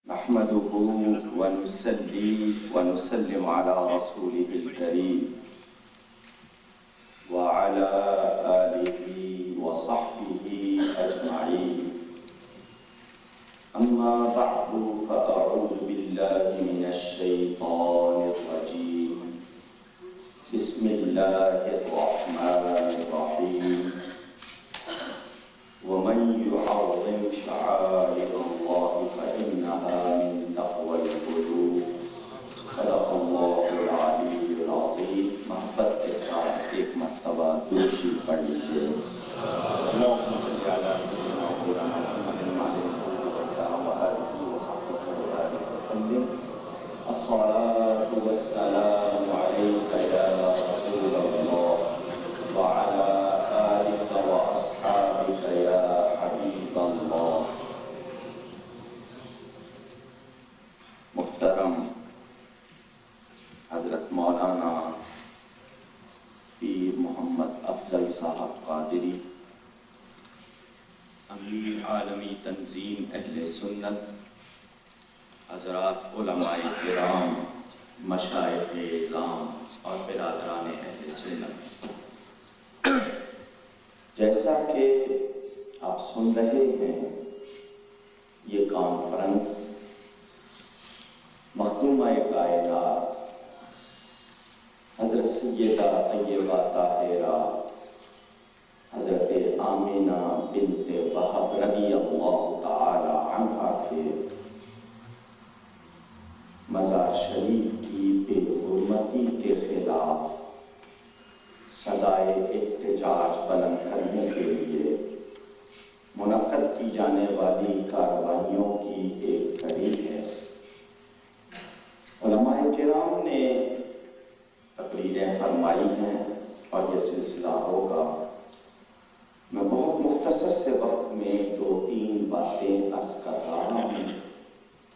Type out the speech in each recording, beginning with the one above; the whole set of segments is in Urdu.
نحمده ونصلي ونسلم على رسوله الكريم وعلى آله وصحبه أجمعين. أما بعد فأعوذ بالله من الشيطان الرجيم. بسم الله الرحمن الرحيم. ومن يعظم شعائر الله فإنها من تقوى القلوب. صدق الله العلي العظيم. محبت کے ساتھ ایک مرتبہ درود شریف پڑھ لیجیے. اللهم صل على سيدنا مولانا محمد وعلى آله وصحبه وسلم. الصلاة والسلام عليك يا رسول الله وعلى آلك وأصحابك يا حبيب الله. محترم حضرت مولانا پیر محمد افضل صاحب قادری، امیر عالمی تنظیم اہل سنت، حضرات علماء کرام، مشائخ اعظام اور برادران اہل سنت، جیسا کہ آپ سن رہے ہیں یہ کانفرنس مخدومہ کائنات حضرت سیدہ طیبہ طاہرہ حضرت آمینہ بنت وہب رضی اللہ تعالی عنہا کے مزار شریف کی بے حرمتی کے خلاف صدائے احتجاج بلند کرنے کے لیے منعقد کی جانے والی کارروائیوں کی ایک کڑی ہے. علماء کرام نے تقریریں فرمائی ہیں اور یہ سلسلہ ہوگا. میں بہت مختصر سے وقت میں 2-3 باتیں عرض کر رہا ہوں،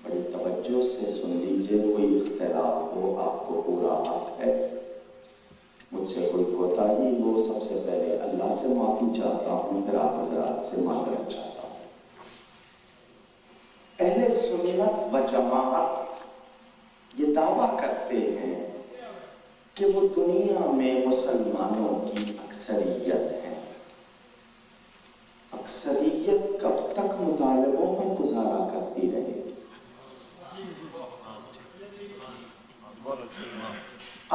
بڑی توجہ سے سن لیجیے. کوئی اختلاف ہو آپ کو پورا حق ہے. مجھ سے کوئی کوتاہی ہو سب سے پہلے اللہ سے معافی چاہتا ہوں، پھر آپ حضرات سے معذرت چاہتا ہوں. اہل سنت و جماعت یہ دعویٰ کرتے ہیں کہ وہ دنیا میں مسلمانوں کی اکثریت ہے. اکثریت کب تک مطالبوں میں گزارا کرتی رہے گی؟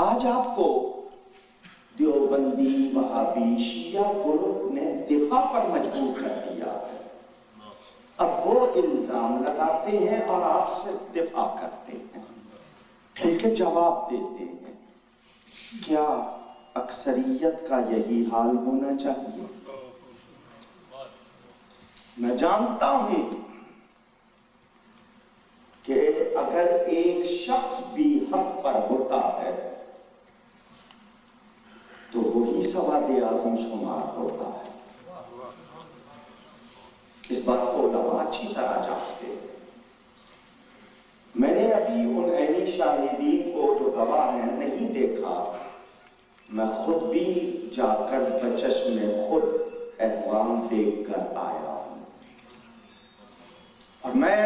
آج آپ کو دیوبندی وہابی شیعہ گروپ نے دفاع پر مجبور کر دیا ہے. اب وہ الزام لگاتے ہیں اور آپ سے دفاع کرتے ہیں، ان کے جواب دیتے ہیں. کیا اکثریت کا یہی حال ہونا چاہیے؟ میں جانتا ہوں کہ اگر ایک شخص بھی حق پر ہوتا ہے تو وہی سواد اعظم شمار ہوتا ہے. اس بات کو علماء اچھی طرح جانتے ہیں. میں نے ابھی ان عینی شاہدین کو جو گواہ ہیں نہیں دیکھا. میں خود بھی جا کر بچشم خود احوال دیکھ کر آیا ہوں، اور میں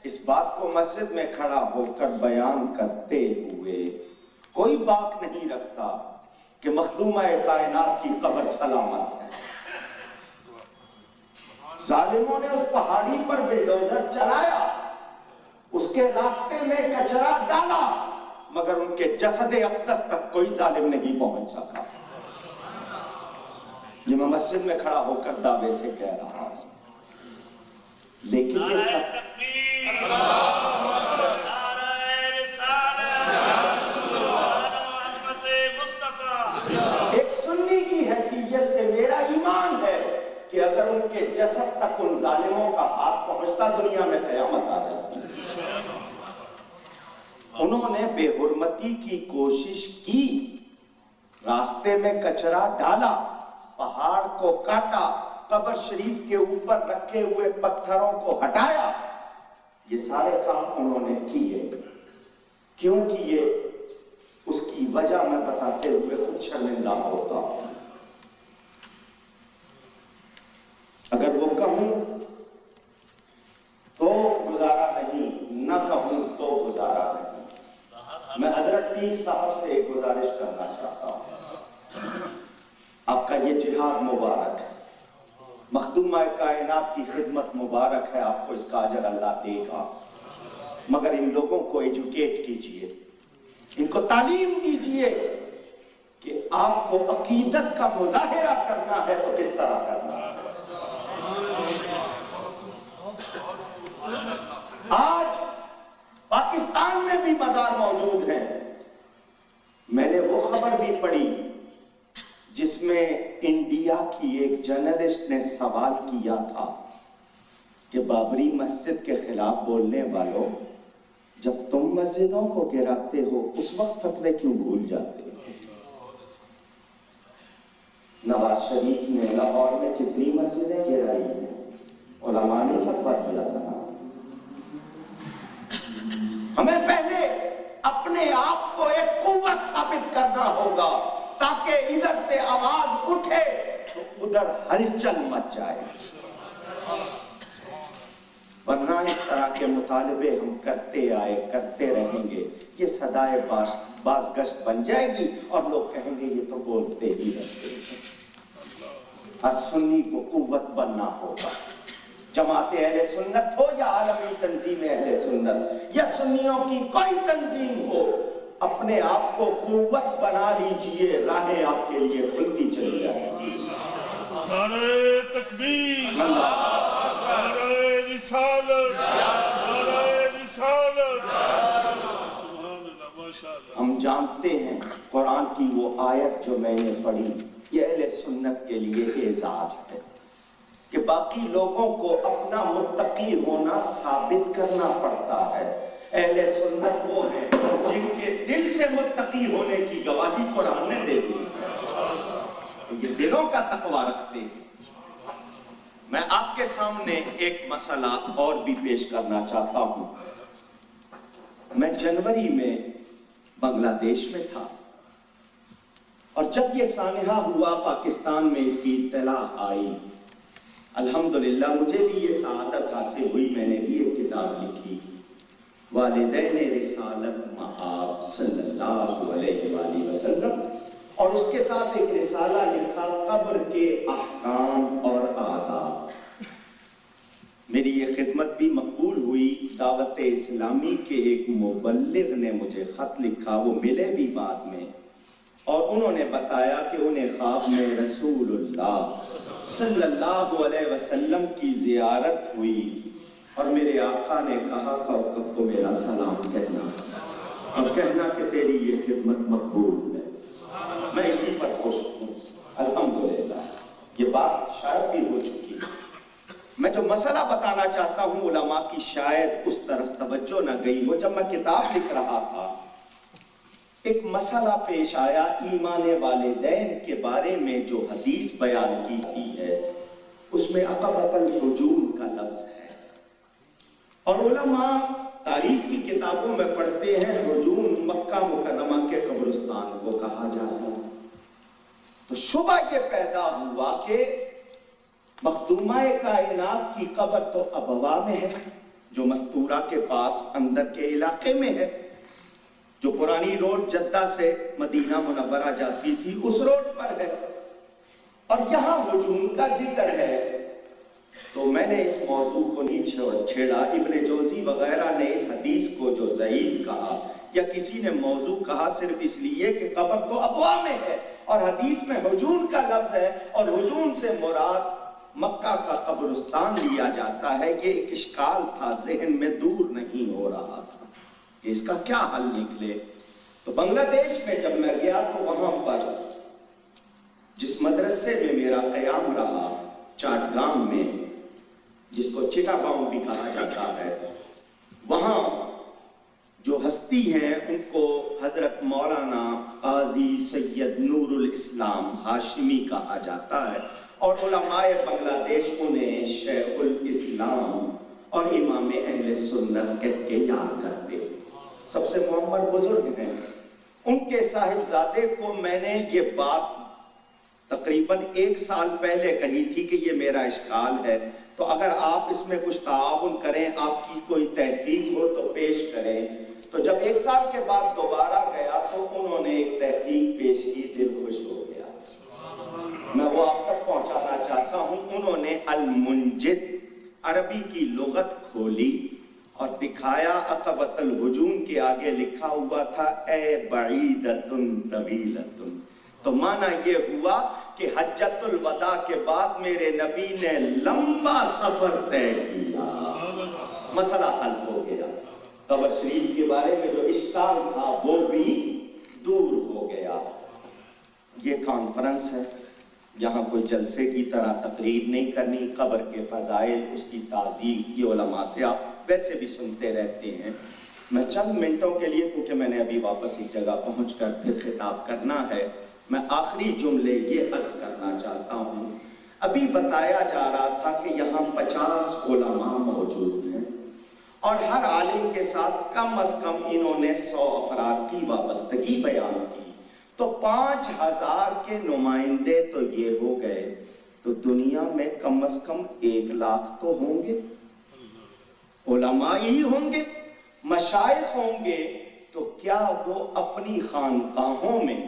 اس بات کو مسجد میں کھڑا ہو کر بیان کرتے ہوئے کوئی باک نہیں رکھتا کہ مخدومہ کائنات کی قبر سلامت ہے. ظالموں نے اس پہاڑی پر بلڈوزر چلایا، اس کے راستے میں کچرا ڈالا، مگر ان کے جسد اقدس تک کوئی ظالم نہیں پہنچ سکا. یہ میں مسجد میں کھڑا ہو کر دعوے سے کہہ رہا ہوں. لیکن یہ سب ایک سنی کی حیثیت سے میرا ایمان ہے کہ اگر ان کے جسد تک ان ظالموں کا ہاتھ پہنچتا دنیا میں قیامت آ جاتی. انہوں نے بے حرمتی کی کوشش کی، راستے میں کچرا ڈالا، پہاڑ کو کاٹا، قبر شریف کے اوپر رکھے ہوئے پتھروں کو ہٹایا. یہ سارے کام انہوں نے کیے. کیوں کیے؟ اس کی وجہ میں بتاتے ہوئے خود شرمندہ ہوتا ہوں. اگر وہ کہوں تو گزارا نہیں، پیر صاحب سے ایک گزارش کرنا چاہتا ہوں. آپ کا یہ جہاد مبارک ہے، مخدومہ کائنات کی خدمت مبارک ہے، آپ کو اس کا اجر اللہ دے گا، مگر ان لوگوں کو ایجوکیٹ کیجئے، ان کو تعلیم دیجئے کہ آپ کو عقیدت کا مظاہرہ کرنا ہے تو کس طرح کرنا ہے. آج پاکستان میں بھی مزار موجود ہیں. میں نے وہ خبر بھی پڑھی جس میں انڈیا کی ایک جرنلسٹ نے سوال کیا تھا کہ بابری مسجد کے خلاف بولنے والوں، جب تم مسجدوں کو گراتے ہو اس وقت فتوے کیوں بھول جاتے ہو؟ نواز شریف نے لاہور میں کتنی مسجدیں گرائی ہیں، علماء نے فتویٰ دیا تھا. ہمیں پہلے اپنے آپ کو ایک قوت ثابت کرنا ہوگا تاکہ ادھر سے آواز اٹھے تو ادھر ہلچل مچ جائے، ورنہ اس طرح کے مطالبے ہم کرتے آئے کرتے رہیں گے، یہ صدائے بازگشت بن جائے گی اور لوگ کہیں گے یہ تو بولتے ہی رہتے ہیں. ہر سنی کو قوت بننا ہوگا، جماعت اہل سنت ہو یا عالمی تنظیم اہل سنت یا سنیوں کی کوئی تنظیم ہو، اپنے آپ کو قوت بنا لیجئے، راہیں آپ کے لیے کھلتی چلی جائیں گی. نعرہ تکبیر، نعرہ رسالت، نعرہ رسالت. سبحان اللہ، ماشاءاللہ. ہم جانتے ہیں قرآن کی وہ آیت جو میں نے پڑھی، یہ اہل سنت کے لیے اعزاز ہے کہ باقی لوگوں کو اپنا متقی ہونا ثابت کرنا پڑتا ہے. اہل سنت وہ ہیں جن کے دل سے متقی ہونے کی گواہی قرآن نے دے دی، یہ دلوں کا تقوی رکھتے ہیں. میں آپ کے سامنے ایک مسئلہ اور بھی پیش کرنا چاہتا ہوں. میں جنوری میں بنگلہ دیش میں تھا، اور جب یہ سانحہ ہوا پاکستان میں اس کی اطلاع آئی، الحمدللہ مجھے بھی یہ سعادت حاصل ہوئی. میں نے بھی ایک کتاب لکھی، والدین رسالت مآب صلی اللہ علیہ وآلہ وسلم، اور اس کے ساتھ ایک رسالہ لکھا قبر کے احکام اور آداب. میری یہ خدمت بھی مقبول ہوئی. دعوت اسلامی کے ایک مبلغ نے مجھے خط لکھا، وہ ملے بھی بعد میں، اور انہوں نے بتایا کہ انہیں خواب میں رسول اللہ صلی اللہ علیہ وسلم کی زیارت ہوئی، اور میرے آقا نے کہا کوکب کو میرا سلام کہنا اور کہنا کہ تیری یہ خدمت مقبول ہے. میں اسی پر خوش ہوں الحمدللہ. یہ بات شاید بھی ہو چکی. میں جو مسئلہ بتانا چاہتا ہوں علماء کی شاید اس طرف توجہ نہ گئی ہو. جب میں کتاب لکھ رہا تھا ایک مسئلہ پیش آیا، ایمان والدین کے بارے میں جو حدیث بیان کی گئی ہے اس میں عقبۃ الہجوم کا لفظ ہے، اور علماء تاریخ کی کتابوں میں پڑھتے ہیں ہجوم مکہ مکرمہ کے قبرستان کو کہا جاتا ہے. تو شبہ یہ پیدا ہوا کہ مخدومہ کائنات کی قبر تو ابوا میں ہے، جو مستورہ کے پاس اندر کے علاقے میں ہے، جو پرانی روڈ جدہ سے مدینہ منورہ جاتی تھی اس روڈ پر ہے، اور یہاں ہجوم کا ذکر ہے. تو میں نے اس موضوع کو نہیں چھیڑا. ابن جوزی وغیرہ نے اس حدیث کو جو ضعیف کہا یا کسی نے موضوع کہا صرف اس لیے کہ قبر تو ابوا میں ہے اور حدیث میں ہجوم کا لفظ ہے اور ہجوم سے مراد مکہ کا قبرستان لیا جاتا ہے. یہ ایک اشکال تھا، ذہن میں دور نہیں ہو رہا تھا کہ اس کا کیا حل نکلے. تو بنگلہ دیش میں جب میں گیا تو وہاں پر جس مدرسے میں میرا قیام رہا چاٹگام میں، جس کو چٹاگاؤں بھی کہا جاتا ہے، وہاں جو ہستی ہیں ان کو حضرت مولانا قاضی سید نور الاسلام ہاشمی کہا جاتا ہے، اور علماء بنگلہ دیش انہیں شیخ الاسلام اور امام اہل سنت کہہ کے یاد کرتے ہیں. سب سے معمر بزرگ ہیں. ان کے صاحبزادے کو میں نے یہ بات تقریباً 1 سال پہلے کہی تھی کہ یہ میرا اشکال ہے، تو اگر آپ اس میں کچھ تعاون کریں، آپ کی کوئی تحقیق ہو تو پیش کریں. تو جب 1 سال کے بعد دوبارہ گیا تو انہوں نے ایک تحقیق پیش کی، دل خوش ہو گیا۔ میں وہ آپ تک پہنچانا چاہتا ہوں۔ انہوں نے المنجد عربی کی لغت کھولی اور دکھایا، عقبۃ الہجوم کے آگے لکھا ہوا تھا اے بعیدۃ طویلۃ، تو معنی یہ ہوا کہ حجۃ الوداع کے بعد میرے نبی نے لمبا سفر طے کیا، مسئلہ حل ہو گیا۔ قبر شریف کے بارے میں جو اشکال تھا وہ بھی دور ہو گیا۔ یہ کانفرنس ہے، یہاں کوئی جلسے کی طرح تقریر نہیں کرنی، قبر کے فضائل، اس کی تعظیم کی علماء سے آپ ویسے بھی سنتے رہتے ہیں۔ میں چند منٹوں کے لیے، کیونکہ میں نے ابھی واپس ایک جگہ پہنچ کر پھر خطاب کرنا ہے، میں آخری جملے یہ عرض کرنا چاہتا ہوں۔ ابھی بتایا جا رہا تھا کہ یہاں 50 علماء موجود ہیں اور ہر عالم کے ساتھ کم از کم انہوں نے 100 افراد کی وابستگی بیان کی، تو 5000 کے نمائندے تو یہ ہو گئے، تو دنیا میں کم از کم 1 لاکھ تو ہوں گے، علماء ہی ہوں گے، مشائخ ہوں گے۔ تو کیا وہ اپنی خانقاہوں میں،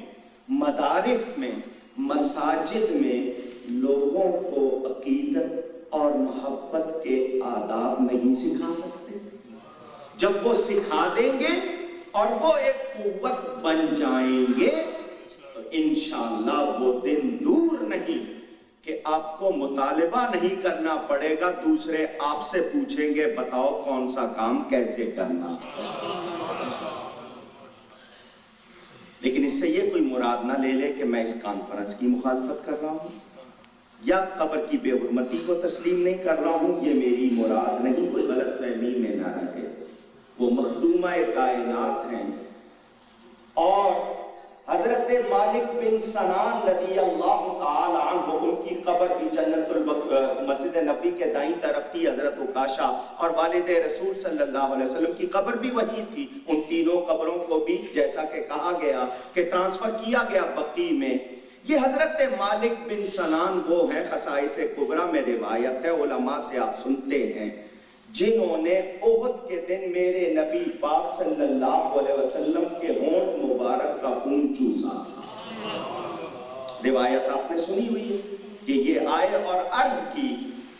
مدارس میں، مساجد میں لوگوں کو عقیدت اور محبت کے آداب نہیں سکھا سکتے؟ جب وہ سکھا دیں گے اور وہ ایک قوت بن جائیں گے تو انشاءاللہ وہ دن دور نہیں کہ آپ کو مطالبہ نہیں کرنا پڑے گا، دوسرے آپ سے پوچھیں گے بتاؤ کون سا کام کیسے کرنا۔ لیکن اس سے یہ کوئی مراد نہ لے لے کہ میں اس کانفرنس کی مخالفت کر رہا ہوں یا قبر کی بے حرمتی کو تسلیم نہیں کر رہا ہوں، یہ میری مراد نہیں، کوئی غلط فہمی میں نہ رکھے۔ وہ مخدومہ کائنات ہیں، اور حضرت مالک بن سنان رضی اللہ تعالی عنہ، ان کی قبر بھی جنت مسجد نبی کے دائیں طرف تھی، حضرت عکاشہ اور والد رسول صلی اللہ علیہ وسلم کی قبر بھی وہی تھی۔ ان تینوں قبروں کو بھی جیسا کہ کہا گیا کہ ٹرانسفر کیا گیا بقیع میں۔ یہ حضرت مالک بن سنان وہ ہیں، خصائص کبریٰ میں روایت ہے، علماء سے آپ سنتے ہیں، جنہوں نے احد کے دن میرے نبی پاک صلی اللہ علیہ وسلم کے ہونٹ مبارک کا خون چوسا۔ روایت آپ نے سنی ہوئی ہے کہ یہ آئے اور عرض کی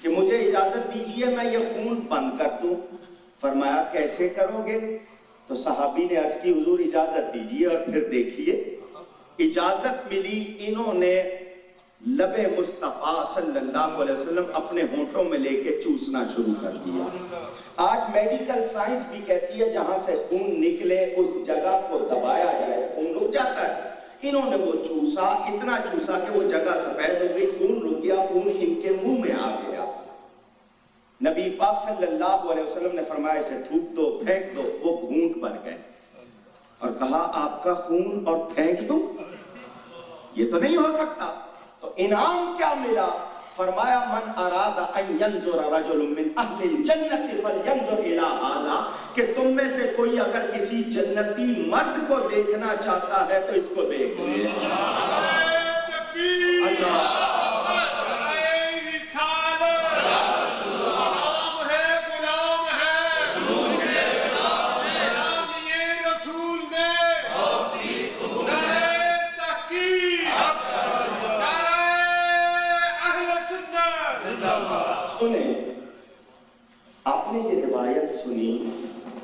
کہ مجھے اجازت دیجئے میں یہ خون بند کر دوں۔ فرمایا کیسے کرو گے؟ تو صحابی نے عرض کی حضور اجازت دیجئے، اور پھر دیکھیے اجازت ملی، انہوں نے لب مصطفیٰ صلی اللہ علیہ وسلم اپنے ہونٹوں میں لے کے چوسنا شروع کر دیا۔ آج میڈیکل سائنس بھی کہتی ہے جہاں سے خون نکلے اس جگہ کو دبایا جائے، خون رک جاتا ہے۔ انہوں نے وہ چوسا، اتنا چوسا کہ وہ جگہ سفید ہو گئی، خون رک گیا، خون ان کے منہ میں آ گیا۔ نبی پاک صلی اللہ علیہ وسلم نے فرمایا اسے تھوک دو، پھینک دو، وہ گھونٹ بھر گئے اور کہا آپ کا خون اور پھینک دو؟ یہ تو نہیں ہو سکتا۔ تو انعام کیا ملا؟ فرمایا من اراد ان ینظر رجل من اہل الجنت فلینظر الی ھذا، کہ تم میں سے کوئی اگر کسی جنتی مرد کو دیکھنا چاہتا ہے تو اس کو دیکھ لے۔ اللہ سنیں، آپ نے یہ روایت سنی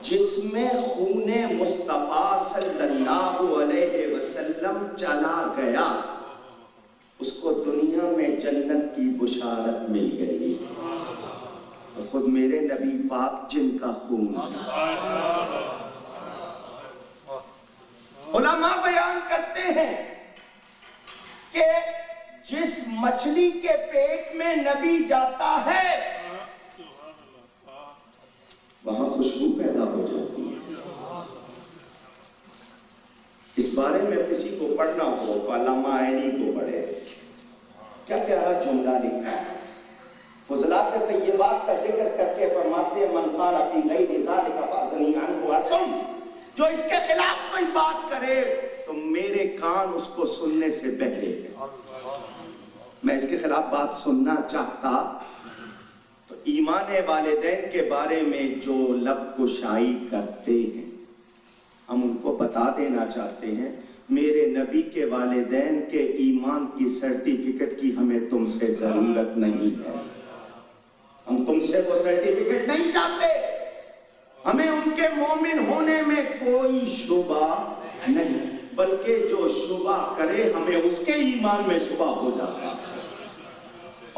جس میں خون مصطفیٰ صلی اللہ علیہ وسلم چلا گیا، اس کو دنیا میں جنت کی بشارت مل گئی، اور خود میرے نبی پاک جن کا خون علماء بیان کرتے ہیں کہ جس مچھلی کے پیٹ میں نبی جاتا ہے وہاں خوشبو پیدا ہو جاتی ہے۔ اس بارے میں کسی کو پڑھنا ہو تو علامہ عینی کو پڑھے، کیا پیارا جملہ لکھا ہے۔ فضلات طیبات کا ذکر کر کے فرماتے ہیں من قال فی غیر ذلک فاذنی عنہ ارسم، جو اس کے خلاف کوئی بات کرے تو میرے کان اس کو سننے سے بہرے ہیں۔ میں اس کے خلاف بات سننا چاہتا تو ایمان والدین کے بارے میں جو لب کشائی کرتے ہیں، ہم ان کو بتا دینا چاہتے ہیں میرے نبی کے والدین کے ایمان کی سرٹیفکیٹ کی ہمیں تم سے ضرورت نہیں ہے، ہم تم سے وہ سرٹیفکیٹ نہیں چاہتے، ہمیں ان کے مومن ہونے میں کوئی شبہ نہیں، بلکہ جو شبہ کرے ہمیں اس کے ایمان میں شبہ ہو جاتا ہے۔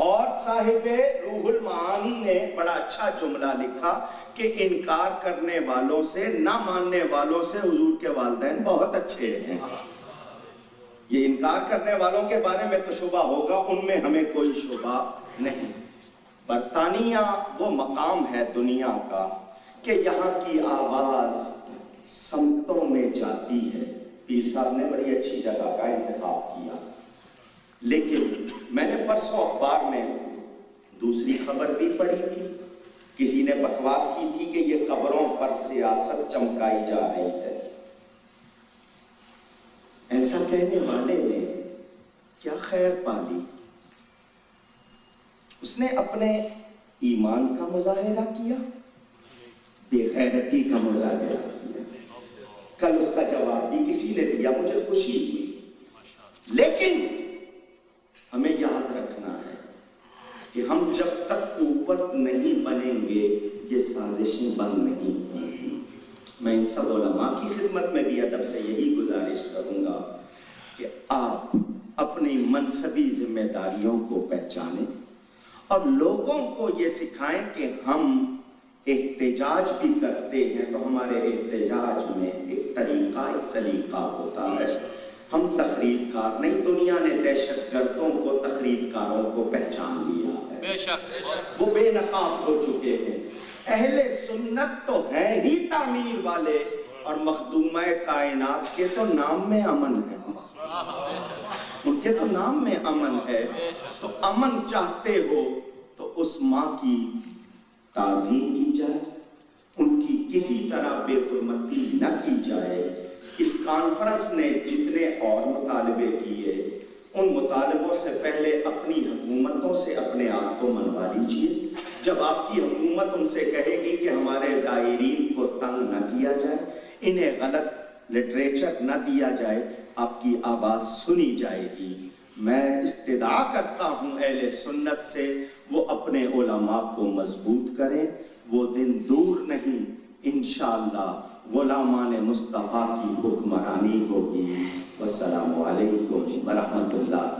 اور صاحب روح المعانی نے بڑا اچھا جملہ لکھا کہ انکار کرنے والوں سے، نہ ماننے والوں سے حضور کے والدین بہت اچھے ہیں۔ یہ انکار کرنے والوں کے بارے میں تو شبہ ہوگا، ان میں ہمیں کوئی شبہ نہیں۔ برطانیہ وہ مقام ہے دنیا کا کہ یہاں کی آواز سمتوں میں جاتی ہے۔ پیر صاحب نے بڑی اچھی جگہ کا انتخاب کیا، لیکن میں نے پرسوں اخبار میں دوسری خبر بھی پڑھی تھی، کسی نے بکواس کی تھی کہ یہ قبروں پر سیاست چمکائی جا رہی ہے۔ ایسا کہنے والے نے کیا خیر پالی؟ اس نے اپنے ایمان کا مظاہرہ کیا، بے غیرتی کا مظاہرہ کیا۔ کل اس کا جواب بھی کسی نے دیا، مجھے خوشی ہوئی، لیکن ہمیں یاد رکھنا ہے کہ ہم جب تک قوت نہیں بنیں گے یہ سازشیں بند نہیں ہوں گی۔ میں ان سب علماء کی خدمت میں بھی ادب سے یہی گزارش کروں گا کہ آپ اپنی منصبی ذمہ داریوں کو پہچانیں اور لوگوں کو یہ سکھائیں کہ ہم احتجاج بھی کرتے ہیں تو ہمارے احتجاج میں ایک طریقہ، ایک سلیقہ ہوتا ہے۔ ہم تخریب کار نہیں، دنیا نے دہشت گردوں کو، تخریب کاروں کو پہچان لیا ہے، بے شک وہ بے نقاب ہو چکے ہیں۔ اہل سنت تو ہیں ہی تعمیر والے، اور مخدومہ کائنات کے تو نام میں امن ہے، ان کے تو نام میں امن ہے۔ تو امن چاہتے ہو تو اس ماں کی تعظیم کی جائے، ان کی کسی طرح بے حرمتی نہ کی جائے۔ اس کانفرنس نے جتنے اور مطالبے کیے، ان مطالبوں سے پہلے اپنی حکومتوں سے اپنے آپ کو منوا لیجیے۔ جب آپ کی حکومت ان سے کہے گی کہ ہمارے زائرین کو تنگ نہ کیا جائے، انہیں غلط لٹریچر نہ دیا جائے، آپ کی آواز سنی جائے گی۔ میں استدعا کرتا ہوں اہل سنت سے وہ اپنے علماء کو مضبوط کریں، وہ دن دور نہیں، انشاءاللہ غلامان مصطفیٰ کی حکمرانی ہوگی۔ والسلام علیکم ورحمۃ اللہ